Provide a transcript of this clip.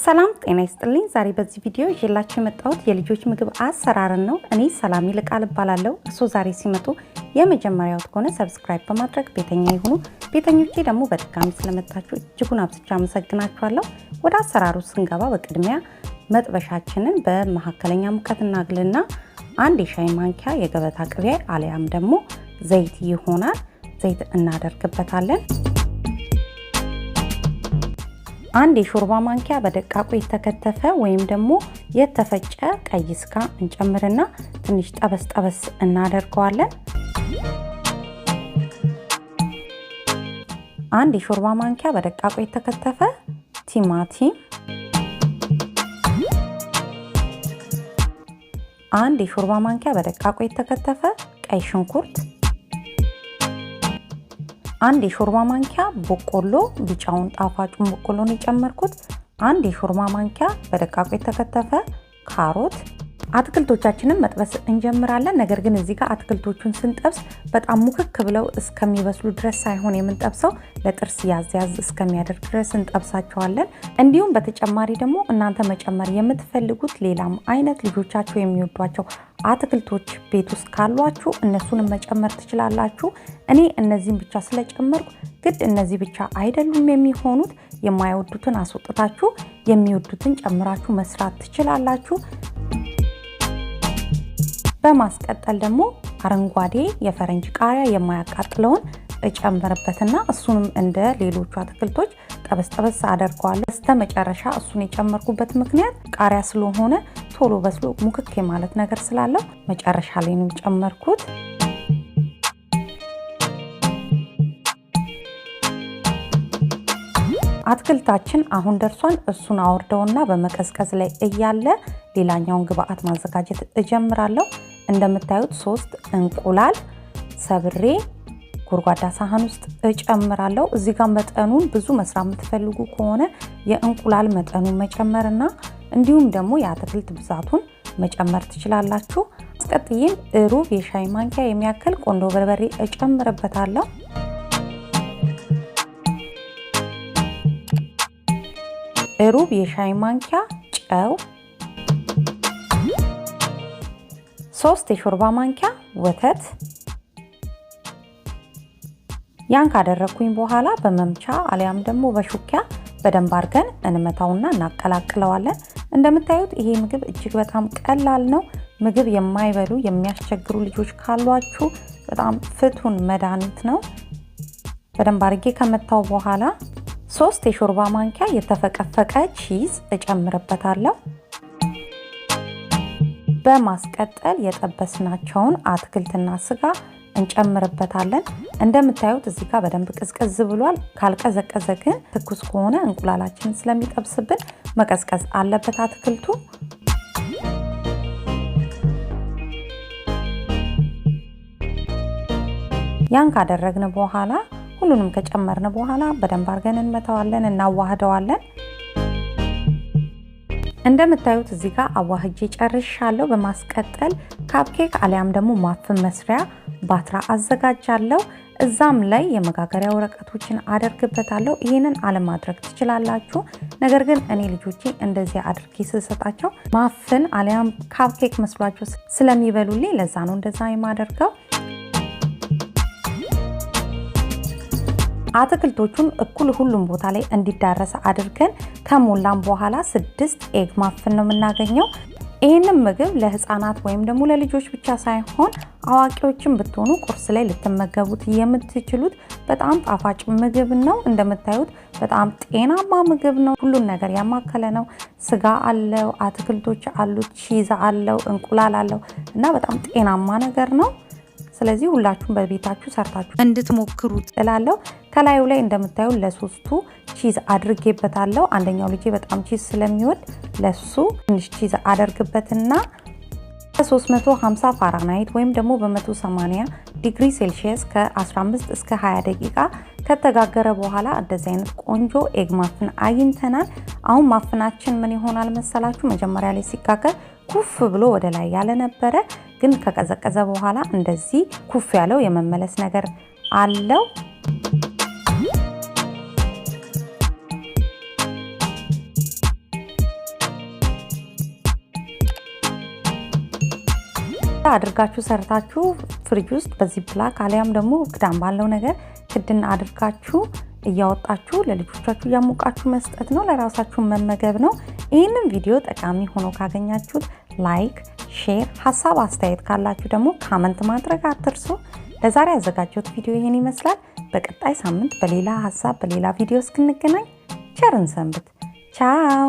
ሰላም ጤና ይስጥልኝ። ዛሬ በዚህ ቪዲዮ ይዤላችሁ የመጣሁት የልጆች ምግብ አሰራርን ነው። እኔ ሰላም ይልቃል እባላለሁ። እርሶ ዛሬ ሲመጡ የመጀመሪያው ከሆነ ሰብስክራይብ በማድረግ ቤተኛ ይሁኑ። ቤተኞቼ ደግሞ በድጋሚ ስለመጣችሁ እጅጉን አብዝቼ አመሰግናችኋለሁ። ወደ አሰራሩ ስንገባ በቅድሚያ መጥበሻችንን በመካከለኛ ሙቀት እናግልና አንድ የሻይ ማንኪያ የገበታ ቅቤ አለያም ደግሞ ዘይት ይሆናል ዘይት እናደርግበታለን። አንድ የሾርባ ማንኪያ በደቃቁ የተከተፈ ወይም ደግሞ የተፈጨ ቀይ ስጋ እንጨምርና ትንሽ ጠበስ እናደርገዋለን። አንድ የሾርባ ማንኪያ በደቃቁ የተከተፈ ቲማቲም፣ አንድ የሾርባ ማንኪያ በደቃቁ የተከተፈ ቀይ ሽንኩርት፣ አንድ የሾርባ ማንኪያ በቆሎ ቢጫውን ጣፋጩን በቆሎን የጨመርኩት፣ አንድ የሾርባ ማንኪያ በደቃቁ የተከተፈ ካሮት። አትክልቶቻችንን መጥበስ እንጀምራለን። ነገር ግን እዚህ ጋር አትክልቶቹን ስንጠብስ በጣም ሙክክ ብለው እስከሚበስሉ ድረስ ሳይሆን የምንጠብሰው ለጥርስ ያዝ ያዝ እስከሚያደርግ ድረስ እንጠብሳቸዋለን። እንዲሁም በተጨማሪ ደግሞ እናንተ መጨመር የምትፈልጉት ሌላም አይነት ልጆቻችሁ የሚወዷቸው አትክልቶች ቤት ውስጥ ካሏችሁ እነሱንም መጨመር ትችላላችሁ። እኔ እነዚህን ብቻ ስለጨመርኩ ግድ እነዚህ ብቻ አይደሉም የሚሆኑት። የማይወዱትን አስወጥታችሁ የሚወዱትን ጨምራችሁ መስራት ትችላላችሁ። በማስቀጠል ደግሞ አረንጓዴ የፈረንጅ ቃሪያ የማያቃጥለውን እጨምርበትና እሱንም እንደ ሌሎቹ አትክልቶች ጠበስ አደርገዋለሁ። በስተመጨረሻ እሱን የጨመርኩበት ምክንያት ቃሪያ ስለሆነ ቶሎ በስሎ ሙክክ ማለት ነገር ስላለው መጨረሻ ላይ ነው ጨመርኩት። አትክልታችን አሁን ደርሷል። እሱን አወርደውና በመቀዝቀዝ ላይ እያለ ሌላኛውን ግብአት ማዘጋጀት እጀምራለሁ። እንደምታዩት 3 እንቁላል ሰብሬ ጎድጓዳ ሳህን ውስጥ እጨምራለሁ። እዚህ ጋር መጠኑን ብዙ መስራት የምትፈልጉ ከሆነ የእንቁላል መጠኑን መጨመርና እንዲሁም ደግሞ የአትክልት ብዛቱን መጨመር ትችላላችሁ። አስቀጥዬም ሩብ የሻይ ማንኪያ የሚያክል ቆንዶ በርበሬ እጨምርበታለሁ። ሩብ የሻይ ማንኪያ ጨው፣ 3 የሾርባ ማንኪያ ወተት። ያን ካደረኩኝ በኋላ በመምቻ አሊያም ደግሞ በሹኪያ በደንብ አድርገን እንመታውና እናቀላቅለዋለን። እንደምታዩት ይሄ ምግብ እጅግ በጣም ቀላል ነው። ምግብ የማይበሉ የሚያስቸግሩ ልጆች ካሏችሁ በጣም ፍቱን መድኃኒት ነው። በደንብ አድርጌ ከመታው በኋላ 3 የሾርባ ማንኪያ የተፈቀፈቀ ቺዝ እጨምርበታለሁ። በማስቀጠል የጠበስናቸውን አትክልትና ስጋ እንጨምርበታለን። እንደምታዩት እዚህ ጋር በደንብ ቅዝቅዝ ብሏል። ካልቀዘቀዘ ግን ትኩስ ከሆነ እንቁላላችንን ስለሚጠብስብን መቀዝቀዝ አለበት አትክልቱ። ያን ካደረግን በኋላ ሁሉንም ከጨመርን በኋላ በደንብ አድርገን እንመታዋለን፣ እናዋህደዋለን። እንደምታዩት እዚህ ጋር አዋህጄ ጨርሻለሁ። በማስቀጠል ካፕኬክ አሊያም ደግሞ ማፍን መስሪያ ባትራ አዘጋጃለሁ። እዛም ላይ የመጋገሪያ ወረቀቶችን አደርግበታለሁ። ይህንን አለማድረግ ትችላላችሁ። ነገር ግን እኔ ልጆቼ እንደዚህ አድርጌ ስሰጣቸው ማፍን አሊያም ካፕኬክ መስሏቸው ስለሚበሉልኝ ለዛ ነው እንደዛ የማደርገው። አትክልቶቹን እኩል ሁሉም ቦታ ላይ እንዲዳረስ አድርገን ከሞላን በኋላ 6 ኤግ ማፍን ነው የምናገኘው። ይህንን ምግብ ለህፃናት ወይም ደግሞ ለልጆች ብቻ ሳይሆን አዋቂዎችን ብትሆኑ ቁርስ ላይ ልትመገቡት የምትችሉት በጣም ጣፋጭ ምግብ ነው። እንደምታዩት በጣም ጤናማ ምግብ ነው። ሁሉን ነገር ያማከለ ነው። ስጋ አለው፣ አትክልቶች አሉት፣ ቺዝ አለው፣ እንቁላል አለው እና በጣም ጤናማ ነገር ነው። ስለዚህ ሁላችሁም በቤታችሁ ሰርታችሁ እንድትሞክሩት እላለሁ። ከላዩ ላይ እንደምታዩ ለሶስቱ ቺዝ አድርጌበታለሁ። አንደኛው ልጄ በጣም ቺዝ ስለሚወድ ለሱ ትንሽ ቺዝ አደርግበትና 350 ፋራናይት ወይም ደግሞ በ180 ዲግሪ ሴልሺየስ ከ15 እስከ 20 ደቂቃ ከተጋገረ በኋላ እንደዚህ አይነት ቆንጆ ኤግ ማፍን አግኝተናል። አሁን ማፍናችን ምን ይሆናል መሰላችሁ? መጀመሪያ ላይ ሲጋገር ኩፍ ብሎ ወደ ላይ ያለ ነበረ። ግን ከቀዘቀዘ በኋላ እንደዚህ ኩፍ ያለው የመመለስ ነገር አለው። አድርጋችሁ ሰርታችሁ ፍሪጅ ውስጥ በዚህ ብላክ አሊያም ደግሞ ክዳን ባለው ነገር ክድን አድርጋችሁ እያወጣችሁ ለልጆቻችሁ ያሞቃችሁ መስጠት ነው፣ ለራሳችሁ መመገብ ነው። ይህንን ቪዲዮ ጠቃሚ ሆኖ ካገኛችሁት ላይክ፣ ሼር፣ ሐሳብ አስተያየት ካላችሁ ደግሞ ኮሜንት ማድረግ አትርሱ። ለዛሬ ያዘጋጀሁት ቪዲዮ ይሄን ይመስላል። በቀጣይ ሳምንት በሌላ ሐሳብ በሌላ ቪዲዮ እስክንገናኝ ቸርን ሰንብት። ቻው።